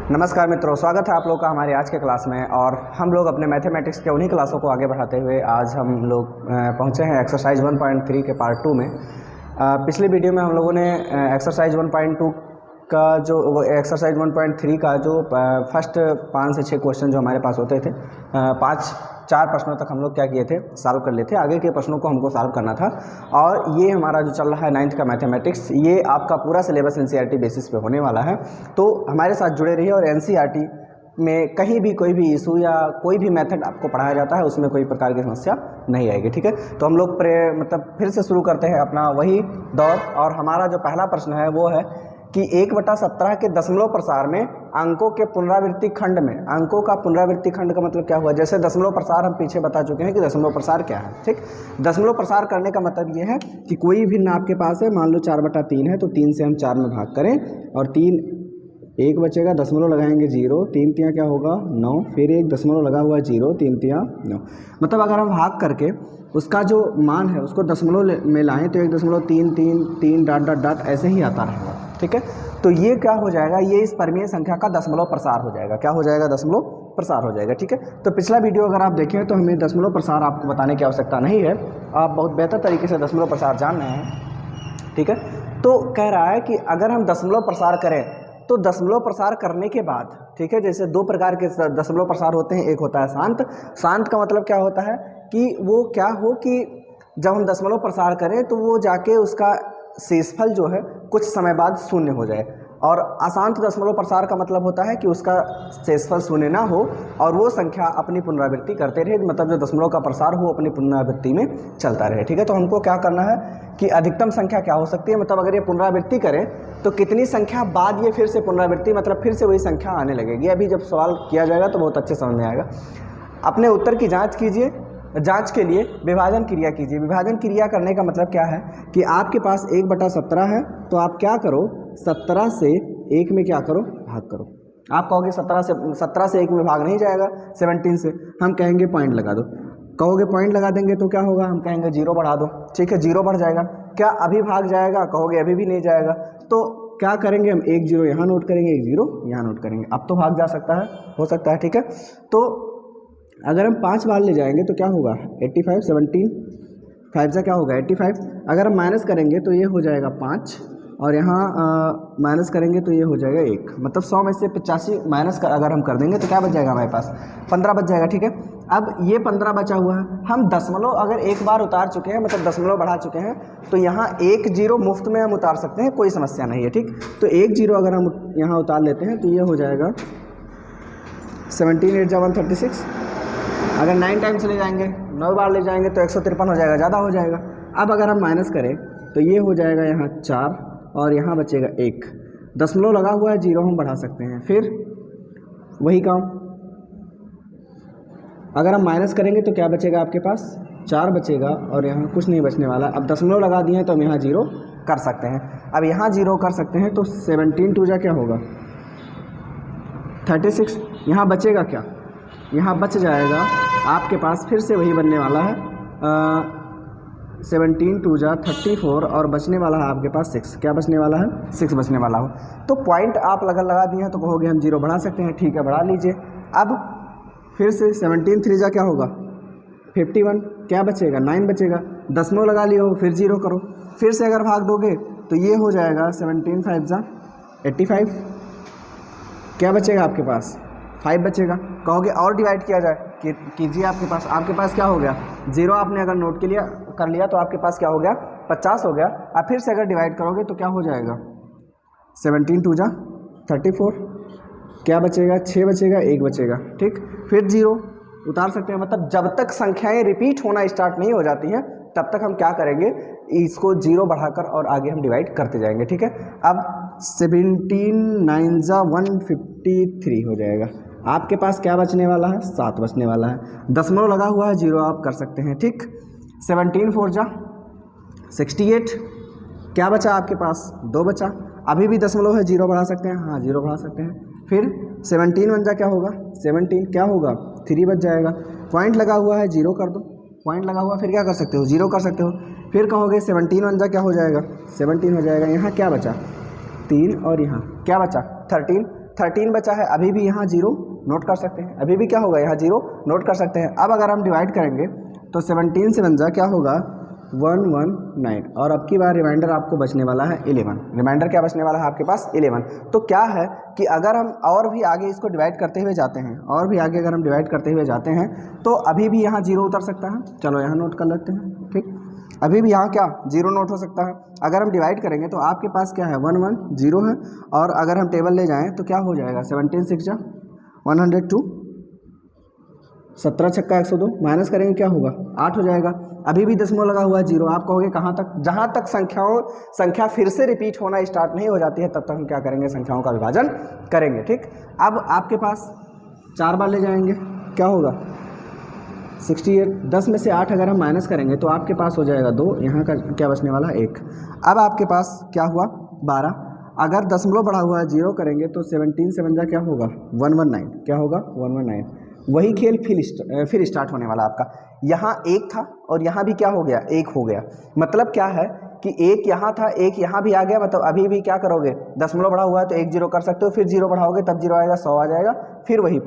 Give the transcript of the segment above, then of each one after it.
नमस्कार मित्रों, स्वागत है आप लोग का हमारे आज के क्लास में। और हम लोग अपने मैथमेटिक्स के उन्हीं क्लासों को आगे बढ़ाते हुए आज हम लोग पहुंचे हैं एक्सरसाइज 1.3 के पार्ट 2 में। पिछली वीडियो में हम लोगों ने एक्सरसाइज 1.2 का जो एक्सरसाइज 1.3 का जो फर्स्ट 5 से 6 क्वेश्चन जो हमारे पास होते थे, 4 प्रश्नों तक हम लोग क्या किए थे, सॉल्व कर लिए थे। आगे के प्रश्नों को हमको सॉल्व करना था। और ये हमारा जो चल रहा है 9th का मैथमेटिक्स, ये आपका पूरा सिलेबस एनसीईआरटी बेसिस पे होने वाला है। तो हमारे साथ जुड़े रहिए। और एनसीईआरटी में कहीं भी कोई भी इशू या कोई भी मेथड आपको पढ़ाया जाता है, उसमें कोई प्रकार की समस्या नहीं आएगी। ठीक है, तो हम लोग फिर से शुरू करते हैं अपना वही दौर। और हमारा जो पहला प्रश्न है वो है कि 1/17 के दशमलव प्रसार में अंकों के पुनरावृत्ति खंड में, अंकों का पुनरावृत्ति खंड का मतलब क्या हुआ? जैसे दशमलव प्रसार हम पीछे बता चुके हैं कि दशमलव प्रसार क्या है। ठीक, दशमलव प्रसार करने का मतलब ये है कि कोई भिन्न आपके पास है, मान लो 4/3 है, तो 3 से हम 4 में भाग करें और 3 1 बचेगा, दशमलव लगाएंगे 0, 3 तियाँ क्या होगा 9, फिर एक दशमलव लगा हुआ है 0, 3 तियाँ 9। मतलब अगर हम भाग करके उसका जो मान है उसको दशमलव में लाएँ तो 1.333 डॉट डॉट डॉट ऐसे ही आता रहेगा। ठीक है, तो ये क्या हो जाएगा, ये इस परिमेय संख्या का दशमलव प्रसार हो जाएगा। क्या हो जाएगा? दशमलव प्रसार हो जाएगा। ठीक है, तो पिछला वीडियो अगर आप देखें तो हमें दशमलव प्रसार आपको बताने की आवश्यकता नहीं है, आप बहुत बेहतर तरीके से दशमलव प्रसार जान रहे हैं। ठीक है, तो कह रहा है कि अगर हम दशमलव प्रसार करें तो दशमलव प्रसार करने के बाद, ठीक है, जैसे 2 प्रकार के दशमलव प्रसार होते हैं। एक होता है शांत। शांत का मतलब क्या होता है कि वो क्या हो कि जब हम दशमलव प्रसार करें तो वो जाके उसका शेषफल जो है कुछ समय बाद शून्य हो जाए। और अशांत दशमलव प्रसार का मतलब होता है कि उसका शेषफल शून्य ना हो और वो संख्या अपनी पुनरावृत्ति करते रहे, मतलब जो दशमलव का प्रसार हो अपनी पुनरावृत्ति में चलता रहे। ठीक है, तो हमको क्या करना है कि अधिकतम संख्या क्या हो सकती है, मतलब अगर ये पुनरावृत्ति करें तो कितनी संख्या बाद ये फिर से पुनरावृत्ति, मतलब फिर से वही संख्या आने लगेगी। अभी जब सवाल किया जाएगा तो बहुत अच्छे समझ में आएगा। अपने उत्तर की जाँच कीजिए। जांच के लिए विभाजन क्रिया कीजिए। विभाजन क्रिया करने का मतलब क्या है कि आपके पास 1/17 है, तो आप क्या करो, 17 से 1 में क्या करो, भाग करो। आप कहोगे 17 से 1 में भाग नहीं जाएगा, 17 से हम कहेंगे पॉइंट लगा दो। कहोगे पॉइंट लगा देंगे तो क्या होगा, हम कहेंगे 0 बढ़ा दो। ठीक है, 0 बढ़ जाएगा। क्या अभी भाग जाएगा? कहोगे अभी भी नहीं जाएगा। तो क्या करेंगे हम, 1 0 यहाँ नोट करेंगे, 1 0 यहाँ नोट करेंगे। अब तो भाग जा सकता है, हो सकता है। ठीक है, तो अगर हम 5 बार ले जाएंगे तो क्या होगा, 85, 17 5 से क्या होगा 85। अगर हम माइनस करेंगे तो ये हो जाएगा 5 और यहाँ माइनस करेंगे तो ये हो जाएगा 1। मतलब 100 में से 85 माइनस अगर हम कर देंगे तो क्या बच जाएगा हमारे पास, 15 बच जाएगा। ठीक है, अब ये 15 बचा हुआ है। हम दशमलव अगर एक बार उतार चुके हैं, मतलब दशमलव बढ़ा चुके हैं, तो यहाँ 1 0 मुफ्त में हम उतार सकते हैं, कोई समस्या नहीं है। ठीक, तो 1 0 अगर हम यहाँ उतार लेते हैं तो ये हो जाएगा 17 8 जा 136। अगर 9 टाइम्स ले जाएंगे, 9 बार ले जाएंगे तो 153 हो जाएगा, ज़्यादा हो जाएगा। अब अगर हम माइनस करें तो ये हो जाएगा यहाँ 4 और यहाँ बचेगा 1। दशमलव लगा हुआ है, 0 हम बढ़ा सकते हैं। फिर वही काम, अगर हम माइनस करेंगे तो क्या बचेगा आपके पास, 4 बचेगा और यहाँ कुछ नहीं बचने वाला। अब दशमलव लगा दिए हैं तो हम यहाँ 0 कर सकते हैं। अब यहाँ 0 कर सकते हैं तो 17 2 जा क्या होगा 36। यहाँ बचेगा क्या, यहाँ बच जाएगा आपके पास, फिर से वही बनने वाला है 17 2 जा 34 और बचने वाला है आपके पास 6। क्या बचने वाला है, 6 बचने वाला हो। तो पॉइंट आप लगा दिए हैं तो कहोगे हम 0 बढ़ा सकते हैं। ठीक है, बढ़ा लीजिए। अब फिर से 17 3 जा क्या होगा 51। क्या बचेगा 9 बचेगा। दशमलव लगा लियो, फिर 0 करो, फिर से अगर भाग दोगे तो ये हो जाएगा 17 5 जा 85। क्या बचेगा आपके पास, 5 बचेगा। कहोगे और डिवाइड किया जाए, कीजिए। आपके पास क्या हो गया, 0 आपने अगर नोट के लिए कर लिया तो आपके पास क्या हो गया 50 हो गया। अब फिर से अगर डिवाइड करोगे तो क्या हो जाएगा 17 2 जा 34। क्या बचेगा, 6 बचेगा, 1 बचेगा। ठीक, फिर 0 उतार सकते हैं। मतलब जब तक संख्याएं रिपीट होना स्टार्ट नहीं हो जाती हैं तब तक हम क्या करेंगे, इसको 0 बढ़ाकर और आगे हम डिवाइड करते जाएंगे। ठीक है, अब 17 9 जा 153 हो जाएगा। आपके पास क्या बचने वाला है, 7 बचने वाला है। दशमलव लगा हुआ है, 0 आप कर सकते हैं। ठीक, 17 4 जा 68। क्या बचा आपके पास, 2 बचा। अभी भी दशमलव है, 0 बढ़ा सकते हैं, हाँ 0 बढ़ा सकते हैं। फिर 17 1 जा क्या होगा 17, क्या होगा 3 बच जाएगा। पॉइंट लगा हुआ है, 0 कर दो। पॉइंट लगा हुआ, फिर क्या कर सकते हो, 0 कर सकते हो। फिर कहोगे 17 1 जा क्या हो जाएगा 17 हो जाएगा। यहाँ क्या बचा 3 और यहाँ क्या बचा 13। 13 बचा है, अभी भी यहाँ 0 नोट कर सकते हैं, अभी भी क्या होगा यहाँ 0 नोट कर सकते हैं। अब अगर हम डिवाइड करेंगे तो 17 से 1 क्या होगा 119, और अब की बार रिमाइंडर आपको बचने वाला है 11। रिमाइंडर क्या बचने वाला है आपके पास 11। तो क्या है कि अगर हम और भी आगे इसको डिवाइड करते हुए जाते हैं, और भी आगे अगर हम डिवाइड करते हुए जाते हैं तो अभी भी यहाँ 0 उतर सकता है। चलो यहाँ नोट कर लेते हैं, ठीक, अभी भी यहाँ क्या 0 नोट हो सकता है। अगर हम डिवाइड करेंगे तो आपके पास क्या है 110 है, और अगर हम टेबल ले जाएँ तो क्या हो जाएगा 17 6 102, 17 छक्का 102, माइनस करेंगे क्या होगा 8 हो जाएगा। अभी भी दशमलव लगा हुआ है 0। आप कहोगे कहाँ तक, जहाँ तक संख्या फिर से रिपीट होना स्टार्ट नहीं हो जाती है तब तक हम क्या करेंगे, संख्याओं का विभाजन करेंगे, ठीक। अब आपके पास 4 बार ले जाएंगे, क्या होगा 68। 10 में से 8 अगर हम माइनस करेंगे तो आपके पास हो जाएगा 2, यहाँ का क्या बचने वाला 1। अब आपके पास क्या हुआ 12। अगर दशमलव बढ़ा हुआ है 0 करेंगे तो 17 से 1 क्या होगा 119, क्या होगा 119। वही खेल फिर स्टार्ट होने वाला आपका। यहाँ 1 था और यहाँ भी क्या हो गया 1 हो गया। मतलब क्या है कि 1 यहाँ था, 1 यहाँ भी आ गया, मतलब अभी भी क्या करोगे, दशमलव बढ़ा हुआ है तो 1 0 कर सकते हो, फिर 0 बढ़ाओगे तब 0 आएगा, 100 आ जाएगा, फिर वही।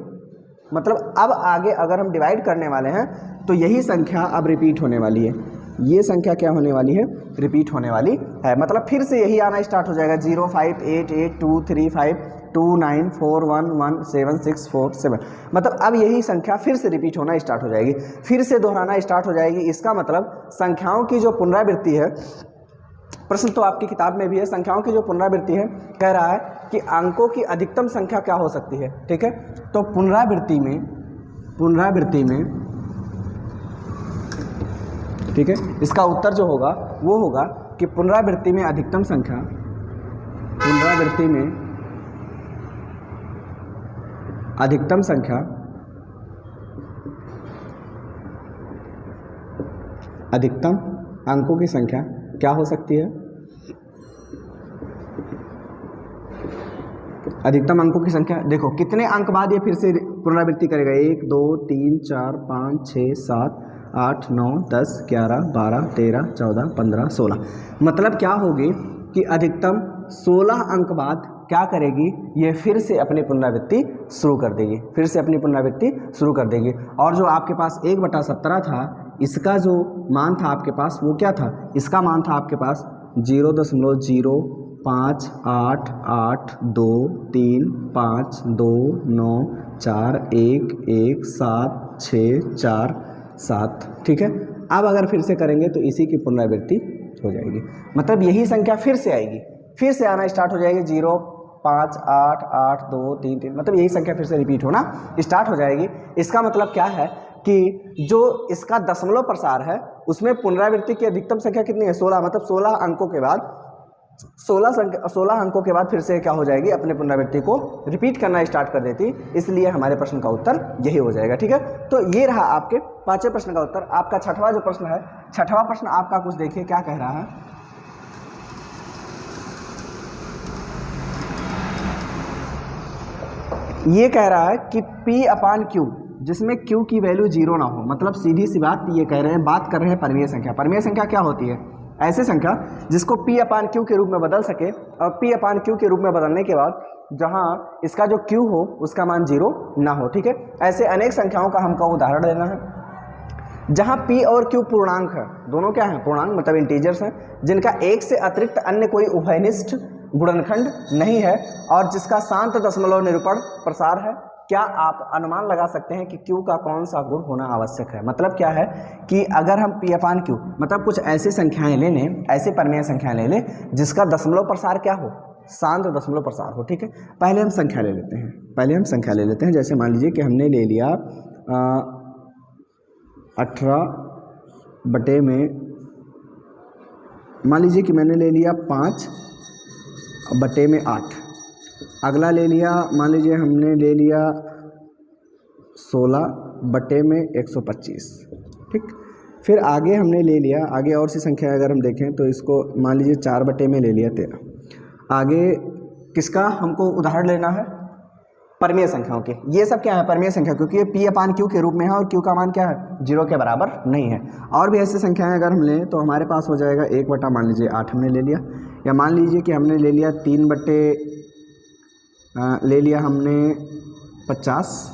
मतलब अब आगे अगर हम डिवाइड करने वाले हैं तो यही संख्या अब रिपीट होने वाली है। ये संख्या क्या होने वाली है, रिपीट होने वाली है। मतलब फिर से यही आना स्टार्ट हो जाएगा 0 5 8 8 2 3 5 2 9 4 1 1 7 6 4 7। मतलब अब यही संख्या फिर से रिपीट होना स्टार्ट हो जाएगी, फिर से दोहराना स्टार्ट हो जाएगी। इसका मतलब संख्याओं की जो पुनरावृत्ति है, प्रश्न तो आपकी किताब में भी है, संख्याओं की जो पुनरावृत्ति है कह रहा है कि अंकों की अधिकतम संख्या क्या हो सकती है, ठीक है। तो पुनरावृत्ति में ठीक है, इसका उत्तर जो होगा वो होगा कि पुनरावृत्ति में अधिकतम संख्या, अधिकतम अंकों की संख्या क्या हो सकती है, अधिकतम अंकों की संख्या। देखो कितने अंक बाद ये फिर से पुनरावृत्ति करेगा, 1 2 3 4 5 6 7 8 9 10 11 12 13 14 15 16। मतलब क्या होगी कि अधिकतम 16 अंक बाद क्या करेगी, ये फिर से अपनी पुनरावृत्ति शुरू कर देगी। और जो आपके पास 1/17 था, इसका जो मान था आपके पास वो क्या था, इसका मान था आपके पास 0.0588223529147 ठीक है। अब अगर फिर से करेंगे तो इसी की पुनरावृत्ति हो जाएगी, मतलब यही संख्या फिर से आएगी, फिर से आना स्टार्ट हो जाएगी 0 5 8 8 2 3 3, मतलब यही संख्या फिर से रिपीट होना स्टार्ट हो जाएगी। इसका मतलब क्या है कि जो इसका दशमलव प्रसार है उसमें पुनरावृत्ति की अधिकतम संख्या कितनी है, 16। मतलब 16 अंकों के बाद 16 अंकों के बाद फिर से क्या हो जाएगी, अपने पुनरावृत्ति को रिपीट करना स्टार्ट कर देती। इसलिए हमारे प्रश्न का उत्तर यही हो जाएगा, ठीक है। तो ये रहा आपके 5वें प्रश्न का उत्तर। आपका 6वां जो प्रश्न है, 6वां प्रश्न आपका कुछ देखिए क्या कह रहा है। ये कह रहा है कि P/Q जिसमें Q की वैल्यू 0 ना हो, मतलब सीधी सी बात ये कह रहे हैं, बात कर रहे हैं परिमेय संख्या। परिमेय संख्या क्या होती है, ऐसी संख्या जिसको P/Q के रूप में बदल सके, और P/Q के रूप में बदलने के बाद जहां इसका जो Q हो उसका मान 0 ना हो, ठीक है। ऐसे अनेक संख्याओं का हमको उदाहरण लेना है जहां P और Q पूर्णांक है, दोनों क्या है पूर्णांक, मतलब इंटीजर्स हैं, जिनका एक से अतिरिक्त अन्य कोई उभयनिष्ठ गुणनखंड नहीं है, और जिसका शांत दशमलव निरूपण प्रसार है। क्या आप अनुमान लगा सकते हैं कि Q का कौन सा गुण होना आवश्यक है। मतलब क्या है कि अगर हम P/Q मतलब कुछ ऐसी संख्याएं ले लें, ऐसे परिमेय संख्याएं ले लें जिसका दशमलव प्रसार क्या हो, शांत दशमलव प्रसार हो, ठीक है। पहले हम संख्या ले लेते हैं, जैसे मान लीजिए कि हमने ले लिया 18 में, मान लीजिए कि मैंने ले लिया 5/8। अगला ले लिया, मान लीजिए हमने ले लिया 16/125, ठीक। फिर आगे हमने ले लिया, आगे और सी संख्या अगर हम देखें तो इसको मान लीजिए 4 में ले लिया 13। आगे किसका हमको उदाहरण लेना है, परिमेय संख्याओं के। ये सब क्या है परिमेय संख्या, क्योंकि ये P/Q के रूप में है और Q का मान क्या है 0 के बराबर नहीं है। और भी ऐसी संख्याएं अगर हम लें तो हमारे पास हो जाएगा 1/, मान लीजिए 8 हमने ले लिया, या मान लीजिए कि हमने ले लिया 3/, ले लिया हमने 50,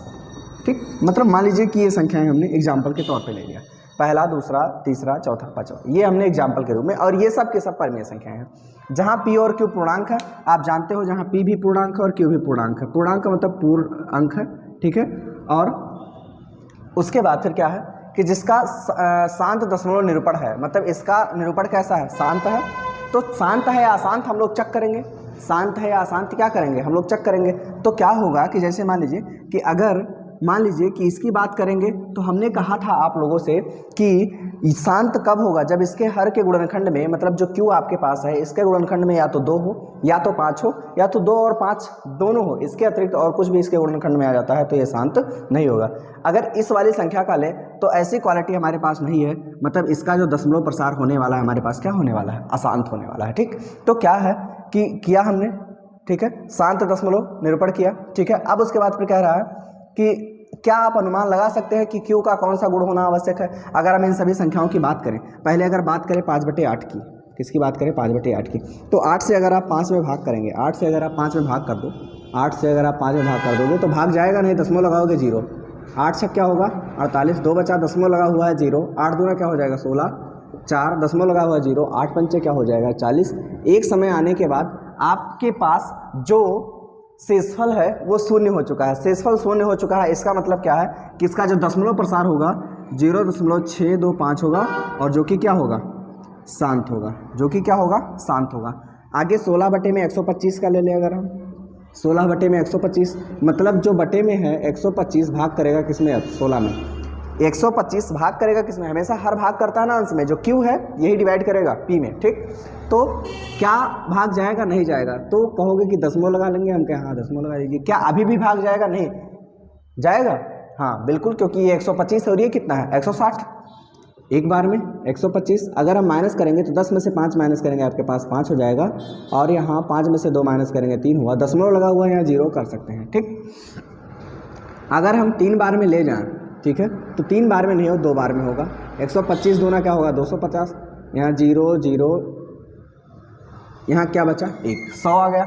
ठीक। मतलब मान लीजिए कि ये संख्याएं हमने एग्जाम्पल के तौर पे ले लिया, पहला, दूसरा, तीसरा, चौथा, पांचवा, ये हमने एग्जाम्पल के रूप में, और ये सब के सब परिमेय संख्याएं हैं। जहाँ p और q पूर्णांक है, आप जानते हो जहाँ p भी पूर्णांक है और q भी पूर्णांक है। पूर्णांक का मतलब पूर्ण अंक है, ठीक है। और उसके बाद फिर क्या है कि जिसका शांत दशमलव निरूपण है, मतलब इसका निरूपण कैसा है, शांत है। तो शांत है या अशांत हम लोग चेक करेंगे, शांत है या अशांत क्या करेंगे हम लोग चेक करेंगे। तो क्या होगा कि जैसे मान लीजिए कि अगर मान लीजिए कि इसकी बात करेंगे तो हमने कहा था आप लोगों से कि शांत कब होगा, जब इसके हर के गुणनखंड में, मतलब जो q आपके पास है इसके गुणनखंड में या तो 2 हो या तो 5 हो या तो 2 और 5 दोनों हो, इसके अतिरिक्त और कुछ भी इसके गुणनखंड में आ जाता है तो ये शांत नहीं होगा। अगर इस वाली संख्या का ले तो ऐसी क्वालिटी हमारे पास नहीं है, मतलब इसका जो दशमलव प्रसार होने वाला है हमारे पास क्या होने वाला है, अशांत होने वाला है, ठीक। तो क्या है कि किया हमने, ठीक है, शांत दशमलव निरूपण किया, ठीक है। अब उसके बाद फिर कह रहा है कि क्या आप अनुमान लगा सकते हैं कि q का कौन सा गुण होना आवश्यक है। अगर हम इन सभी संख्याओं की बात करें, पहले अगर बात करें 5/8 की, किसकी बात करें 5/8 की, तो 8 से अगर आप 5 में भाग करेंगे, 8 से अगर आप 5 में भाग कर दो, 8 से अगर आप 5 में भाग कर दोगे तो भाग जाएगा नहीं, दशमलव लगाओगे 0। 8 से क्या होगा 48, 2 बचा, दशमलव लगा हुआ है 0, 8 दूना क्या हो जाएगा 16, 4 दशमलव लगा हुआ है 0, 8 पंचे क्या हो जाएगा 40। एक समय आने के बाद आपके पास जो शेषफल है वो शून्य हो चुका है, शेषफल शून्य हो चुका है। इसका मतलब क्या है कि इसका जो दशमलव प्रसार होगा 0.625 होगा, और जो कि क्या होगा, शांत होगा, जो कि क्या होगा, शांत होगा। आगे 16 बटे में 125 का ले लें, अगर हम 16 बटे में 125, मतलब जो बटे में है 125 भाग करेगा किसमें, 16 में 125 भाग करेगा किसमें, हमेशा हर भाग करता है ना अंश में, जो q है यही डिवाइड करेगा p में, ठीक। तो क्या भाग जाएगा, नहीं जाएगा। तो कहोगे कि दशमलव लगा लेंगे, हम कहें हाँ दशमलव लगा लीजिए। क्या अभी भी भाग जाएगा, नहीं जाएगा, हाँ बिल्कुल, क्योंकि ये 125 और ये कितना है 160, एक बार में 125। अगर हम माइनस करेंगे तो 10 में से 5 माइनस करेंगे आपके पास 5 हो जाएगा, और यहाँ 5 में से 2 माइनस करेंगे 3 हुआ, दशमलव लगा हुआ है यहाँ 0 कर सकते हैं, ठीक। अगर हम 3 बार में ले जाएं, ठीक है, तो 3 बार में नहीं हो 2 बार में होगा। 125 दूना क्या होगा 250, यहाँ 0 0, यहाँ क्या बचा 1, 100 आ गया।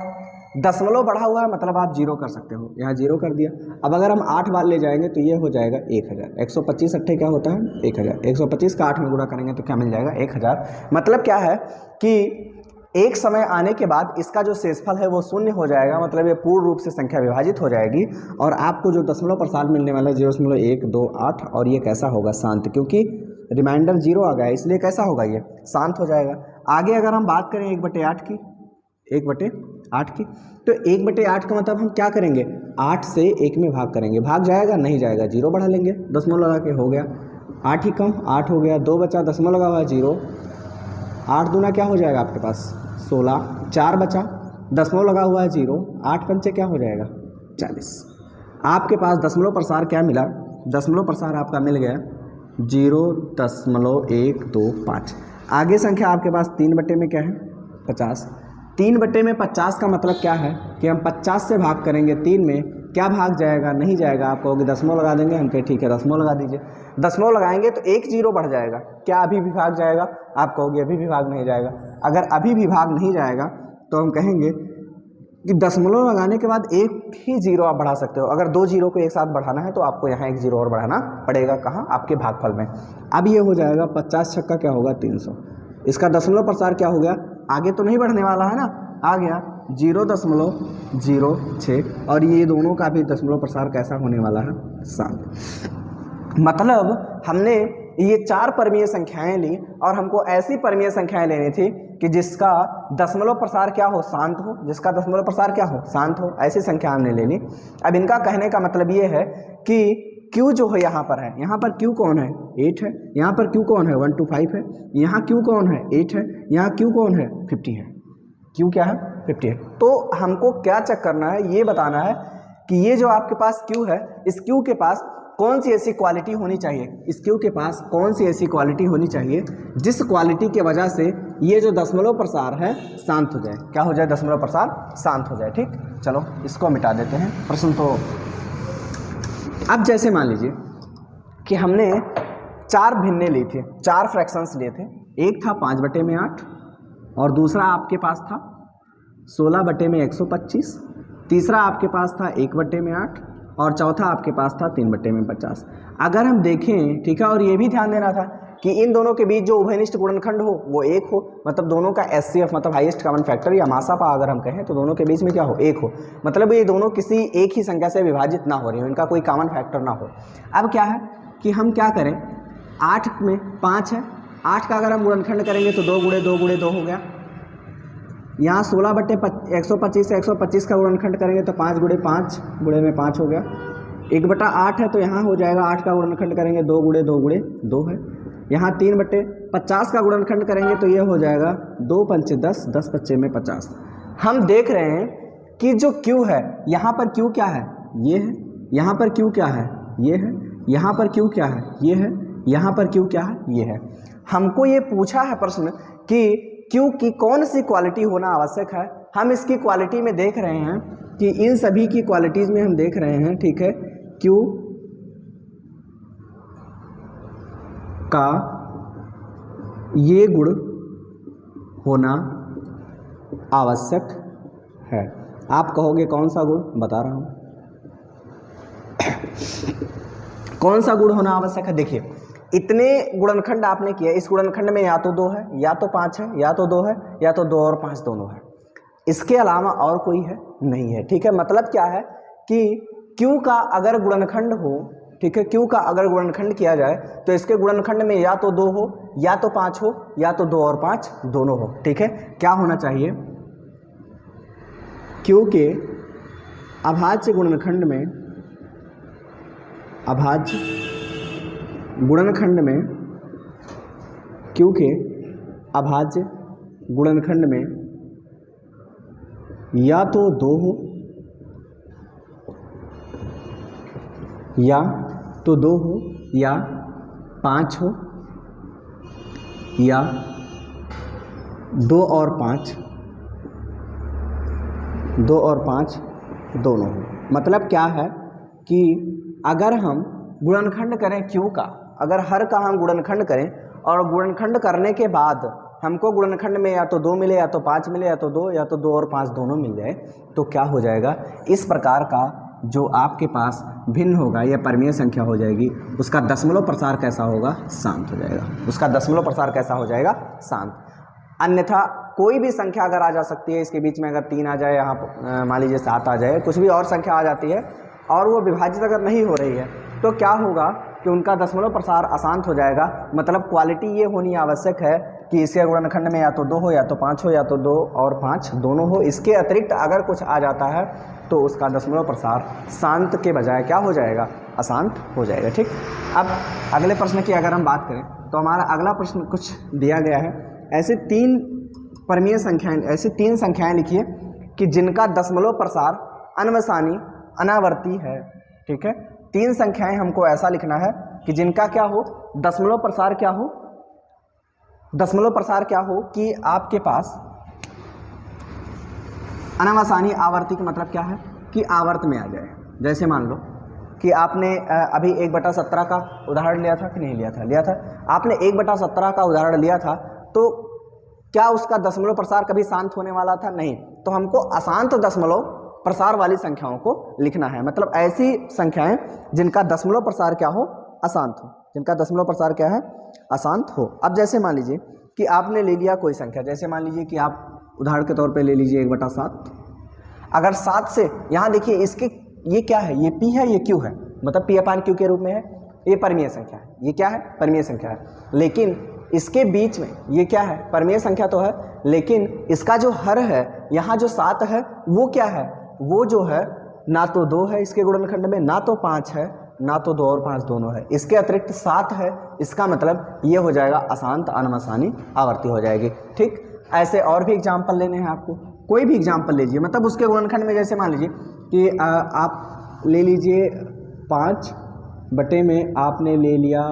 दशमलव बढ़ा हुआ है मतलब आप 0 कर सकते हो, यहाँ 0 कर दिया। अब अगर हम 8 बार ले जाएंगे तो ये हो जाएगा 1000। 125 अट्ठे क्या होता है 1000, 125 का 8 में गुणा करेंगे तो क्या मिल जाएगा 1000। मतलब क्या है कि एक समय आने के बाद इसका जो शेषफल है वो शून्य हो जाएगा, मतलब ये पूर्ण रूप से संख्या विभाजित हो जाएगी, और आपको जो दशमलव प्रसार मिलने वाला है 0.128, और ये कैसा होगा, शांत, क्योंकि रिमाइंडर 0 आ गया है, इसलिए कैसा होगा, ये शांत हो जाएगा। आगे अगर हम बात करें 1/8 की, 1/8 की, तो 1/8 का मतलब हम क्या करेंगे, 8 से 1 में भाग करेंगे, भाग जाएगा नहीं जाएगा, 0 बढ़ा लेंगे, दशमलव लगा के हो गया, 8 ही कम 8 हो गया, 2 बचा, दशमलव लगा हुआ 0, 8 दूना क्या हो जाएगा आपके पास 16, 4 बचा, दशमलव लगा हुआ है 0, 8 पंचे क्या हो जाएगा 40। आपके पास दशमलव प्रसार क्या मिला, दशमलव प्रसार आपका मिल गया 0.125। आगे संख्या आपके पास 3 बटे में क्या है 50। 3 बटे में 50 का मतलब क्या है कि हम 50 से भाग करेंगे 3 में, क्या भाग जाएगा, नहीं जाएगा। आप कहोगे दशमलव लगा देंगे, हम कहें ठीक है दशमलव लगा दीजिए। दशमलव लगाएंगे तो 1 0 बढ़ जाएगा, क्या अभी भी भाग जाएगा, आप कहोगे अभी भी भाग नहीं जाएगा। अगर अभी भी भाग नहीं जाएगा तो हम कहेंगे कि दशमलव लगाने के बाद 1 ही 0 आप बढ़ा सकते हो। अगर 2 0 को एक साथ बढ़ाना है तो आपको यहाँ 1 0 और बढ़ाना पड़ेगा, कहाँ, आपके भागफल में। अब ये हो जाएगा 50 छक्का क्या होगा 300। इसका दशमलव प्रसार क्या हो गया, आगे तो नहीं बढ़ने वाला है ना, आ गया 0.06, और ये दोनों का भी दशमलव प्रसार कैसा होने वाला है, शांत। मतलब हमने ये 4 परमीय संख्याएं ली, और हमको ऐसी परमीय संख्याएं लेनी थी कि जिसका दशमलव प्रसार क्या हो, शांत हो, जिसका दशमलव प्रसार क्या हो, शांत हो, ऐसी संख्या हमने ले ली। अब इनका कहने का मतलब ये है कि Q जो है यहाँ पर है, यहाँ पर Q कौन है 8 है, यहाँ पर Q कौन है 1 to 5 है, यहाँ Q कौन है 8 है, यहाँ Q कौन है 50 है, Q क्या है 50 है। तो हमको क्या चेक करना है, ये बताना है कि ये जो आपके पास Q है, इस Q के पास कौन सी ऐसी क्वालिटी होनी चाहिए, इस Q के पास कौन सी ऐसी क्वालिटी होनी चाहिए जिस क्वालिटी के वजह से ये जो दशमलव प्रसार है शांत हो जाए। क्या हो जाए, दशमलव प्रसार शांत हो जाए, ठीक। चलो इसको मिटा देते हैं प्रश्न। तो अब जैसे मान लीजिए कि हमने 4 भिन्ने ली थी, 4 फ्रैक्शंस लिए थे। एक था 5 बटे में 8, और दूसरा आपके पास था 16 बटे में 125, तीसरा आपके पास था 1/8 और चौथा आपके पास था 3/50। अगर हम देखें, ठीक है, और ये भी ध्यान देना था कि इन दोनों के बीच जो उभयनिष्ठ गुणनखंड हो वो 1 हो, मतलब दोनों का HCF मतलब हाईएस्ट कॉमन फैक्टर या मासापा अगर हम कहें तो दोनों के बीच में क्या हो, 1 हो, मतलब ये दोनों किसी एक ही संख्या से विभाजित ना हो रही हो, इनका कोई कॉमन फैक्टर ना हो। अब क्या है कि हम क्या करें, 8 में 5 है, 8 का अगर हम गुणनखंड करेंगे तो 2 गुणे 2 गुणे 2 हो गया। यहाँ 16/125 से 125 का गुणनखंड करेंगे तो 5 गुणे 5 गुणे में 5 हो गया। 1/8 है तो यहाँ हो जाएगा 8 का गुणनखंड करेंगे 2 गुणे 2 गुणे 2 है। यहाँ 3/50 का गुणनखंड करेंगे तो ये हो जाएगा 2 पंचे 10, 10 पच्चे में 50। हम देख रहे हैं कि जो Q है, यहाँ पर Q क्या है, ये है, यहाँ पर Q क्या है, ये है, यहाँ पर Q क्या है, ये है, यहाँ पर Q क्या है, ये है। हमको ये पूछा है प्रश्न कि Q की कौन सी क्वालिटी होना आवश्यक है। हम इसकी क्वालिटी में देख रहे हैं कि इन सभी की क्वालिटीज़ में हम देख रहे हैं, ठीक है, Q का ये गुण होना आवश्यक है। आप कहोगे कौन सा गुण, बता रहा हूँ कौन सा गुण होना आवश्यक है। देखिए, इतने गुणनखंड आपने किया, इस गुणनखंड में या तो 2 है, या तो 5 है, या तो 2 है, या तो 2 और 5 दोनों है, इसके अलावा और कोई है नहीं है, ठीक है। मतलब क्या है कि Q का अगर गुणनखंड हो, ठीक है, Q का अगर गुणनखंड किया जाए तो इसके गुणनखंड में या तो 2 हो, या तो 5 हो, या तो 2 और 5 दोनों हो, ठीक है। क्या होना चाहिए, Q के अभाज्य गुणनखंड में, अभाज्य गुणनखंड में, Q के अभाज्य गुणनखंड में या तो 2 हो, या तो 2 हो, या 5 हो, या 2 और 5 दोनों हो। मतलब क्या है कि अगर हम गुणनखंड करें Q का, अगर हर का हम गुणनखंड करें और गुणनखंड करने के बाद हमको गुणनखंड में या तो 2 मिले, या तो 5 मिले, या तो 2, या तो 2 और 5 दोनों मिल जाए, तो क्या हो जाएगा, इस प्रकार का जो आपके पास भिन्न होगा या परमीय संख्या हो जाएगी, उसका दशमलव प्रसार कैसा होगा, शांत हो जाएगा। उसका दशमलव प्रसार कैसा हो जाएगा, शांत। अन्यथा कोई भी संख्या अगर आ जा सकती है, इसके बीच में अगर 3 आ जाए, यहाँ मान लीजिए 7 आ जाए, कुछ भी और संख्या आ जाती है और वो विभाजित अगर नहीं हो रही है, तो क्या होगा कि उनका दशमलव प्रसार अशांत हो जाएगा। मतलब क्वालिटी ये होनी आवश्यक है कि इसके गुणनखंड में या तो 2 हो, या तो 5 हो, या तो 2 और 5 दोनों हो। इसके अतिरिक्त अगर कुछ आ जाता है तो उसका दशमलव प्रसार शांत के बजाय क्या हो जाएगा, अशांत हो जाएगा, ठीक। अब अगले प्रश्न की अगर हम बात करें तो हमारा अगला प्रश्न कुछ दिया गया है, ऐसे 3 परमीय संख्याएं, ऐसी 3 संख्याएं लिखिए कि जिनका दशमलव प्रसार अनवसानी अनावर्ती है, ठीक है। 3 संख्याएं हमको ऐसा लिखना है कि जिनका क्या हो, दशमलव प्रसार क्या हो, दशमलव प्रसार क्या हो कि आपके पास अनवसानी आवर्ती का मतलब क्या है कि आवर्त में आ जाए। जैसे मान लो कि आपने अभी 1/17 का उदाहरण लिया था कि नहीं लिया था, लिया था। आपने 1/17 का उदाहरण लिया था, तो क्या उसका दशमलव प्रसार कभी शांत होने वाला था, नहीं। तो हमको अशांत दशमलव प्रसार वाली संख्याओं को लिखना है, मतलब ऐसी संख्याएं जिनका दशमलव प्रसार क्या हो, अशांत हो, जिनका दशमलव प्रसार क्या है, अशांत हो। अब जैसे मान लीजिए कि आपने ले लिया कोई संख्या, जैसे मान लीजिए कि आप उदाहरण के तौर पे ले लीजिए 1/7। अगर 7 से यहाँ देखिए इसके ये क्या है, ये P है, ये Q है, मतलब P/Q के रूप में है, ये परमीय संख्या है, ये क्या है, परमीय संख्या है। लेकिन इसके बीच में ये क्या है, परमीय संख्या तो है, लेकिन इसका जो हर है, यहाँ जो 7 है वो क्या है, वो जो है ना तो 2 है इसके गुणनखंड में, ना तो 5 है, ना तो 2 और 5 दोनों है, इसके अतिरिक्त 7 है। इसका मतलब ये हो जाएगा अशांत अनवसानी आवर्ती हो जाएगी, ठीक। ऐसे और भी एग्जाम्पल लेने हैं आपको, कोई भी एग्जाम्पल लीजिए, मतलब उसके गुणनखंड में जैसे मान लीजिए कि आप ले लीजिए 5 में आपने ले लिया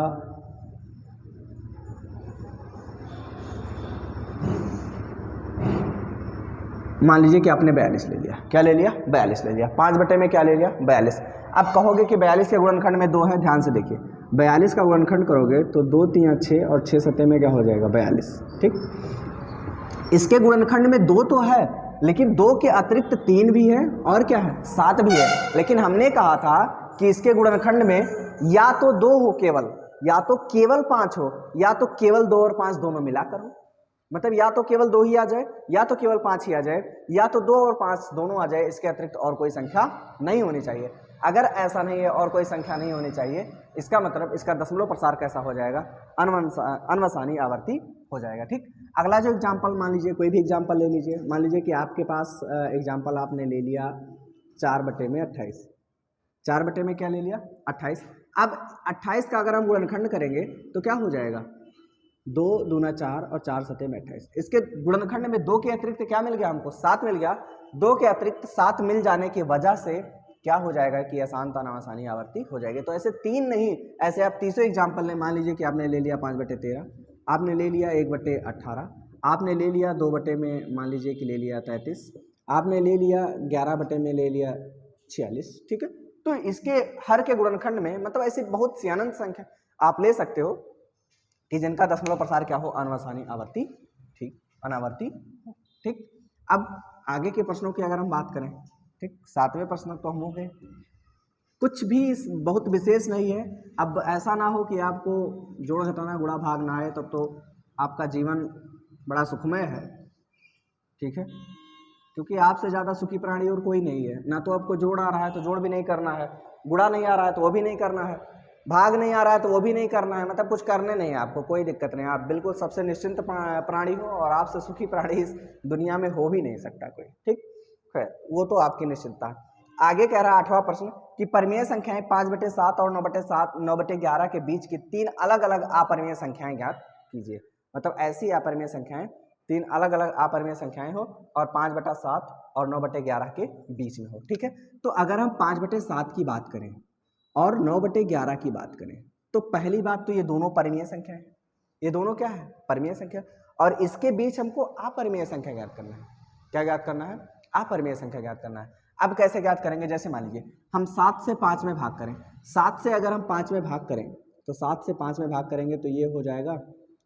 मान लीजिए कि आपने 42 ले लिया, क्या ले लिया, 42 ले लिया। 5 में क्या ले लिया, 42। अब कहोगे कि 42 के गुणनखंड में 2 है, ध्यान से देखिए 42 का गुणनखंड करोगे तो 2 3 6 और 6 7 में क्या हो जाएगा, 42, ठीक। इसके गुणनखंड में 2 तो है, लेकिन 2 के अतिरिक्त 3 भी है और क्या है 7 भी है। लेकिन हमने कहा था कि इसके गुणनखंड में या तो 2 हो केवल, या तो केवल 5 हो, या तो केवल 2 और 5 दोनों मिलाकर हो। मतलब या तो केवल 2 ही आ जाए, या तो केवल 5 ही आ जाए, या तो 2 और 5 दोनों आ जाए, इसके अतिरिक्त और कोई संख्या नहीं होनी चाहिए। अगर ऐसा नहीं है और कोई संख्या नहीं होनी चाहिए, इसका मतलब इसका दशमलव प्रसार कैसा हो जाएगा, अनवसानी आवर्ती हो जाएगा। ठीक, अगला जो एग्जाम्पल मान लीजिए, कोई भी एग्जाम्पल ले लीजिए। मान लीजिए कि आपके पास एग्जाम्पल आपने ले लिया 4/28। 4 में क्या ले लिया 28। अब 28 का अगर हम गुणनखंड करेंगे तो क्या हो जाएगा 2 दूना 4 और 4 सतह में 28। इसके गुणनखंड में 2 के अतिरिक्त क्या मिल गया हमको 7 मिल गया। 2 के अतिरिक्त 7 मिल जाने की वजह से क्या हो जाएगा कि आसानता अनावसानी आवर्ती हो जाएगी। तो ऐसे 3 नहीं, ऐसे आप तीसरे एग्जाम्पल लें। मान लीजिए कि आपने ले लिया 5/13, आपने ले लिया 1/18, आपने ले लिया 2 में मान लीजिए कि ले लिया 33, आपने ले लिया 11 में ले लिया 46। ठीक है, तो इसके हर के गुणनखंड में मतलब ऐसी बहुत सी अनंत संख्या आप ले सकते हो कि जिनका दशमलव प्रसार क्या हो अनवसानी आवर्ती, ठीक, अनावर्ती। ठीक, अब आगे के प्रश्नों की अगर हम बात करें, ठीक, 7वें प्रश्न तो हम हो गए, कुछ भी बहुत विशेष नहीं है। अब ऐसा ना हो कि आपको जोड़ घटाना गुणा भाग ना आए, तब तो आपका जीवन बड़ा सुखमय है। ठीक है, क्योंकि आपसे ज़्यादा सुखी प्राणी और कोई नहीं है। ना तो आपको जोड़ आ रहा है तो जोड़ भी नहीं करना है, गुणा नहीं आ रहा है तो वो भी नहीं करना है, भाग नहीं आ रहा है तो वो भी नहीं करना है। मतलब कुछ करने नहीं है आपको, कोई दिक्कत नहीं, आप बिल्कुल सबसे निश्चिंत प्राणी हो और आपसे सुखी प्राणी इस दुनिया में हो भी नहीं सकता कोई। ठीक है, वो तो आपकी निश्चिंतता है। आगे कह रहा है 8वां प्रश्न कि परिमेय संख्याएं 5/7 और 9/11 के बीच की 3 अलग अलग अपरिमेय संख्याएं ज्ञात कीजिए। मतलब ऐसी अपरिमेय संख्याएं 3 अलग अलग अपरिमेय संख्याएं हो और 5/7 और 9/11 के बीच में हो। ठीक है, तो अगर हम 5/7 की बात करें और 9/11 की बात करें तो पहली बात तो ये दोनों परिमेय संख्या है, ये दोनों क्या है परिमेय संख्या, और इसके बीच हमको अपरिमेय संख्या ज्ञात करना है। क्या ज्ञात करना है, अपरिमेय संख्या ज्ञात करना है। अब कैसे ज्ञात करेंगे, जैसे मान लीजिए हम 7 से 5 में भाग करें, 7 से अगर हम 5 में भाग करें तो 7 से 5 में भाग करेंगे तो ये हो जाएगा,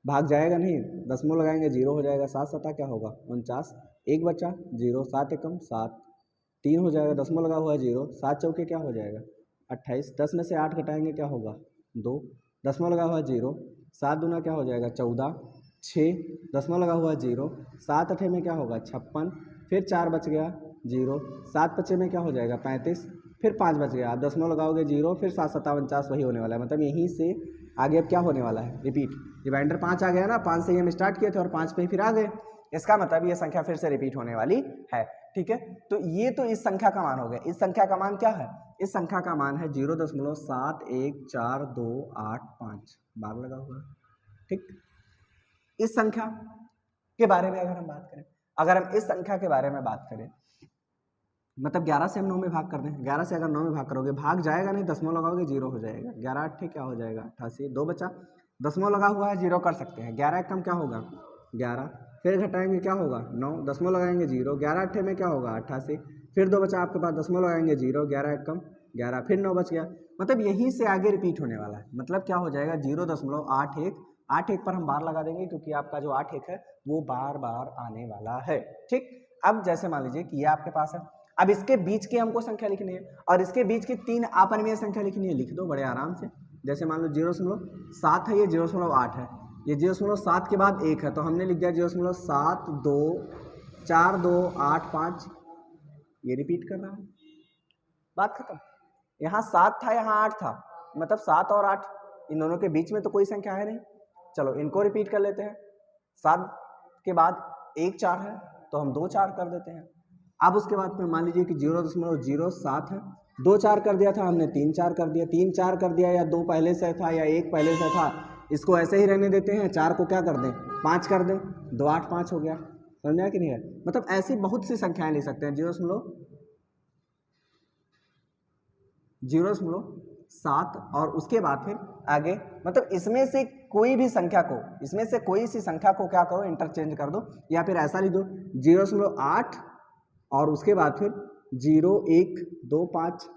भाग जाएगा नहीं, दशमलव लगाएंगे 0 हो जाएगा, 7 7 क्या होगा 49, 1 बचा 0, 7 एकम 7, 3 हो जाएगा, दशमलव लगा हुआ है 0, 7 चौके क्या हो जाएगा 28, 10 में से 8 घटाएंगे क्या होगा 2, दशमलव लगा हुआ है 0, 7 दूना क्या हो जाएगा 14, 6 दशमलव लगा हुआ है 0, 7 अठे में क्या होगा 56, फिर 4 बच गया 0, 7 बचे में क्या हो जाएगा 35, फिर 5 बच गया, आप दशमलव लगाओगे 0, फिर 7 7 49 वही होने वाला है। मतलब यहीं से आगे अब क्या होने वाला है, रिपीट, रिमाइंडर 5 आ गया ना, 5 से ही हम स्टार्ट किए थे और 5 पे ही फिर आ गए, इसका मतलब ये संख्या फिर से रिपीट होने वाली है। ठीक है, तो ये तो इस संख्या का मान हो गया। इस संख्या का मान क्या है, इस संख्या का मान है 0.71428 बार लगा हुआ है। ठीक, इस संख्या के बारे में अगर हम बात करें, अगर हम इस संख्या के बारे में बात करें, मतलब 11 से हम 9 में भाग कर दें, 11 से अगर 9 में भाग करोगे भाग जाएगा नहीं, दशमलव लगाओगे 0 हो जाएगा, 11 8 क्या हो जाएगा 88, 2 बचा, दशमलव लगा हुआ है 0 कर सकते हैं, 11 कम क्या होगा 11, फिर घटाएंगे क्या होगा 9, दशमलव लगाएंगे 0, 11 8 में क्या होगा 88, फिर 2 बचा आपके पास, दशमलव लगाएंगे 0, 11 कम 11, फिर 9 बच गया। मतलब यहीं से आगे रिपीट होने वाला है। मतलब क्या हो जाएगा 0.81 पर हम बार लगा देंगे क्योंकि आपका जो 81 है वो बार बार आने वाला है। ठीक, अब जैसे मान लीजिए कि ये आपके पास है, अब इसके बीच की हमको संख्या लिखनी है और इसके बीच की 3 अपरिमेय संख्या लिखनी है, लिख दो बड़े आराम से। जैसे मान लो 0.7 है, ये 0.8 है, ये 0.7 के बाद 1 है, तो हमने लिख दिया 0.724285, ये रिपीट कर रहा है, बात खत्म। यहाँ 7 था, यहाँ 8 था, मतलब 7 और 8 इन दोनों के बीच में तो कोई संख्या है नहीं। चलो इनको रिपीट कर लेते हैं, 7 के बाद 1 4 है तो हम 2 4 कर देते हैं। अब उसके बाद में मान लीजिए कि 0.07 है, 2 4 कर दिया था हमने, 3 4 कर दिया, 3 4 कर दिया, या 2 पहले से था या 1 पहले से था, इसको ऐसे ही रहने देते हैं, 4 को क्या कर दें 5 कर दें, 2 8 5 हो गया। समझ में आया कि नहीं है? मतलब ऐसी बहुत सी संख्याएं ले सकते हैं, 0.07 और उसके बाद फिर आगे, मतलब इसमें से कोई भी संख्या को, इसमें से कोई सी संख्या को क्या करो इंटरचेंज कर दो, या फिर ऐसा लिख दो 0.8 और उसके बाद फिर 0 1 2 5 ...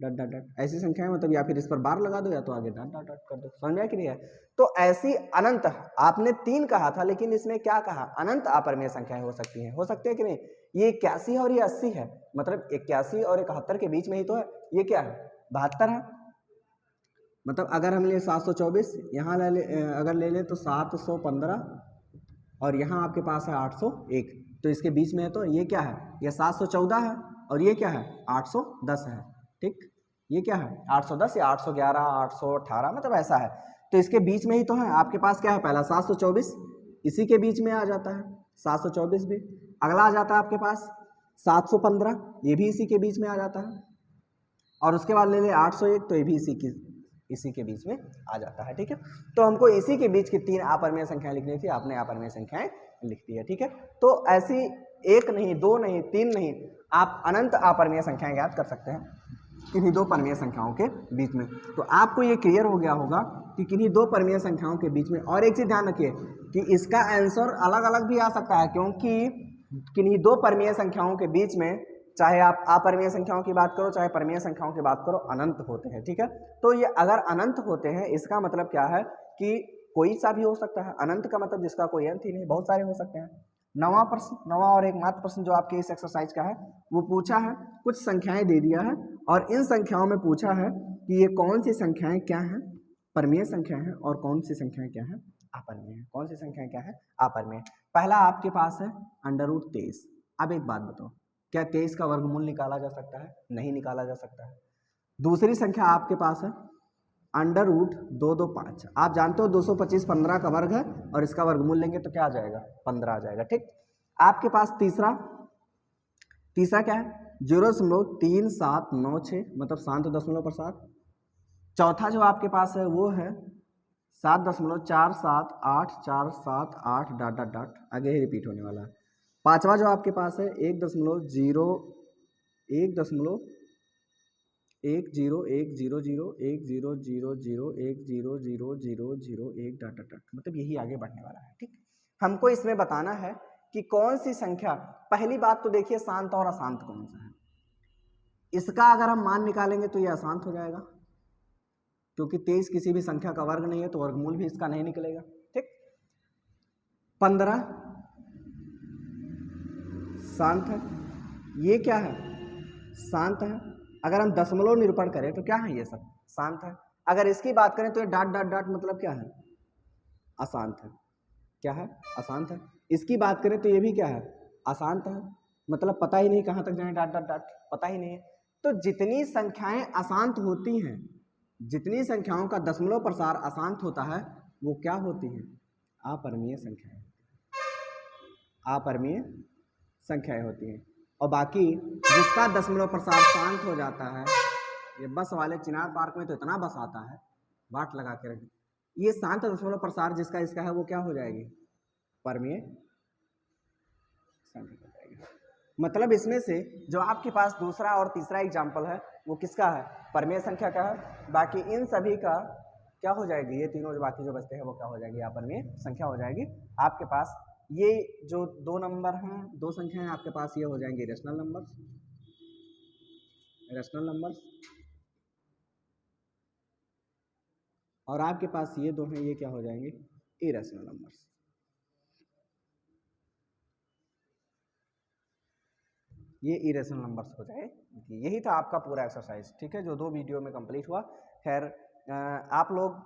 डॉट डॉट डॉट ऐसी संख्याएं, मतलब या फिर इस पर बार लगा दो या तो आगे डॉट डॉट डॉट कर दो। समझ में आया कि नहीं है? तो ऐसी अनंत, आपने 3 कहा था लेकिन इसमें क्या कहा, अनंत अपरिमेय संख्याएं हो सकती हैं। हो सकती है कि नहीं? ये 81 और ये 80 है, मतलब 81 और 71 के बीच में ही तो है। ये क्या है, 72 है। मतलब अगर हम ले 724, यहाँ अगर ले लें तो 715 और यहाँ आपके पास है 801, तो इसके बीच में है, तो ये क्या है, ये 714 है और ये क्या है 810 है। ठीक, ये क्या है 810 या 811 818, मतलब ऐसा है। तो इसके बीच में ही तो है। आपके पास क्या है, पहला 724 इसी के बीच में आ जाता है, 724 भी। अगला आ जाता है आपके पास 715, ये भी इसी के बीच में आ जाता है। और उसके बाद ले ले 801, तो ये भी इसी के बीच में आ जाता है। ठीक है, तो हमको इसी के बीच की 3 अपरिमेय संख्याएं लिखनी थी, आपने अपरिमेय संख्याएं लिख दी है। ठीक है, तो ऐसी 1 नहीं, 2 नहीं, 3 नहीं, आप अनंत अपरिमेय संख्याएं ज्ञात कर सकते हैं किन्हीं 2 परिमेय संख्याओं के बीच में। तो आपको ये क्लियर हो गया होगा कि किन्हीं 2 परिमेय संख्याओं के बीच में। और एक चीज ध्यान रखिए कि इसका आंसर अलग अलग भी आ सकता है, क्योंकि किन्हीं 2 परिमेय संख्याओं के बीच में, चाहे आप अपरिमेय संख्याओं की बात करो चाहे परिमेय संख्याओं की बात करो, अनंत होते हैं। ठीक है, तो ये अगर अनंत होते हैं, इसका मतलब क्या है कि कोई सा भी हो सकता है। अनंत का मतलब जिसका कोई अंत ही नहीं, बहुत सारे हो सकते हैं। 9वां प्रश्न, 9वां और एकमात्र प्रश्न जो आपके इस एक्सरसाइज का है, वो पूछा है, कुछ संख्याएं दे दिया है और इन संख्याओं में पूछा है कि ये कौन सी संख्याएं क्या हैं, परिमेय संख्या है, और कौन सी संख्याएं क्या है, अपरिमेय है। कौन सी संख्याएं क्या है, अपरिमेय। पहला आपके पास है √23। अब एक बात बताओ, क्या 23 का वर्गमूल निकाला जा सकता है? नहीं निकाला जा सकता है। दूसरी संख्या आपके पास है √225। आप जानते हो 225 15 का वर्ग है और इसका वर्गमूल लेंगे तो क्या आ जाएगा, 15 आ जाएगा। ठीक, आपके पास तीसरा क्या है 0.3796, मतलब 7.7। चौथा जो आपके पास है वो है 7.47848 डॉट डॉट डॉट, आगे ही रिपीट होने वाला है। पांचवा जो आपके पास है 1.101010001000100001 डॉट डॉट डॉट, मतलब यही आगे बढ़ने वाला है। ठीक, हमको इसमें बताना है कि कौन सी संख्या, पहली बात तो देखिए शांत और अशांत कौन सा है। इसका अगर हम मान निकालेंगे तो ये अशांत हो जाएगा, क्योंकि 23 किसी भी संख्या का वर्ग नहीं है, तो वर्गमूल भी इसका नहीं निकलेगा। ठीक, 15 शांत है, ये क्या है, शांत है। अगर हम दशमलव निरूपण करें तो क्या है, ये सब शांत है। अगर इसकी बात करें तो ये डॉट डॉट डॉट मतलब क्या है, अशांत है। क्या है, अशांत है। इसकी बात करें तो ये भी क्या है, अशांत है, मतलब पता ही नहीं कहाँ तक जाए, डॉट डॉट डॉट पता ही नहीं है। तो जितनी संख्याएं अशांत होती हैं, जितनी संख्याओं का दशमलव प्रसार अशांत होता है, वो क्या होती हैं, अपरिमेय संख्याएं, अपरिमेय संख्याएं होती हैं। और बाकी जिसका दशमलव प्रसार शांत हो जाता है, ये बस वाले चिनार पार्क में तो इतना बस आता है, बाट लगा के रखें, ये शांत दशमलव प्रसार जिसका इसका है, वो क्या हो जाएगी, परिमेय संख्या हो जाएगी। मतलब इसमें से जो आपके पास दूसरा और तीसरा एग्जाम्पल है, वो किसका है, परिमेय संख्या का है। बाकी इन सभी का क्या हो जाएगी, ये तीनों जो बाकी जो बचते हैं वो क्या हो जाएगी, अपरिमेय संख्या हो जाएगी। आपके पास ये जो 2 नंबर हैं, 2 संख्याएं आपके पास, ये हो जाएंगे रेशनल नंबर्स, रेशनल नंबर्स। और आपके पास ये 2 हैं, ये क्या हो जाएंगे, इरेशनल नंबर्स। ये इरेशनल नंबर्स हो जाए। यही था आपका पूरा एक्सरसाइज। ठीक है, जो 2 वीडियो में कंप्लीट हुआ। खैर, आप लोग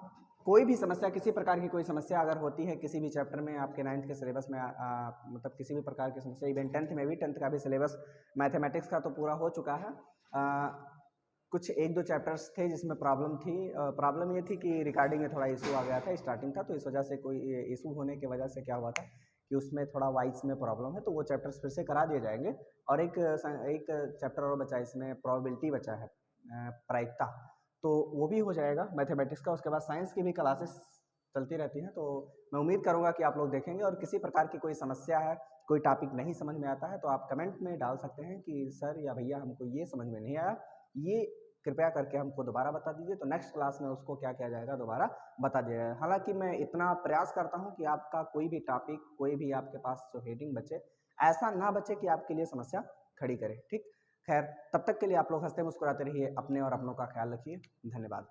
कोई भी समस्या, किसी प्रकार की कोई समस्या अगर होती है किसी भी चैप्टर में, आपके 9th के सिलेबस में, मतलब किसी भी प्रकार की समस्या, इवन 10th में भी, 10th का भी सिलेबस मैथमेटिक्स का तो पूरा हो चुका है। कुछ 1-2 चैप्टर्स थे जिसमें प्रॉब्लम थी। प्रॉब्लम ये थी कि रिकॉर्डिंग में थोड़ा इशू आ गया था, स्टार्टिंग था, तो इस वजह से कोई इशू होने की वजह से क्या हुआ था कि उसमें थोड़ा वाइज में प्रॉब्लम है, तो वो चैप्टर्स फिर से करा दिए जाएंगे। और एक चैप्टर और बचा इसमें, प्रोबेबिलिटी बचा है, प्रायिकता, तो वो भी हो जाएगा मैथमेटिक्स का। उसके बाद साइंस की भी क्लासेस चलती रहती हैं, तो मैं उम्मीद करूंगा कि आप लोग देखेंगे। और किसी प्रकार की कोई समस्या है, कोई टॉपिक नहीं समझ में आता है, तो आप कमेंट में डाल सकते हैं कि सर या भैया हमको ये समझ में नहीं आया, ये कृपया करके हमको दोबारा बता दीजिए, तो नेक्स्ट क्लास में उसको क्या किया जाएगा, दोबारा बता दिया जाएगा। हालांकि मैं इतना प्रयास करता हूं कि आपका कोई भी टॉपिक, कोई भी आपके पास जो हेडिंग बचे, ऐसा ना बचे कि आपके लिए समस्या खड़ी करे। ठीक, खैर, तब तक के लिए आप लोग हंसते मुस्कुराते रहिए, अपने और अपनों का ख्याल रखिए। धन्यवाद।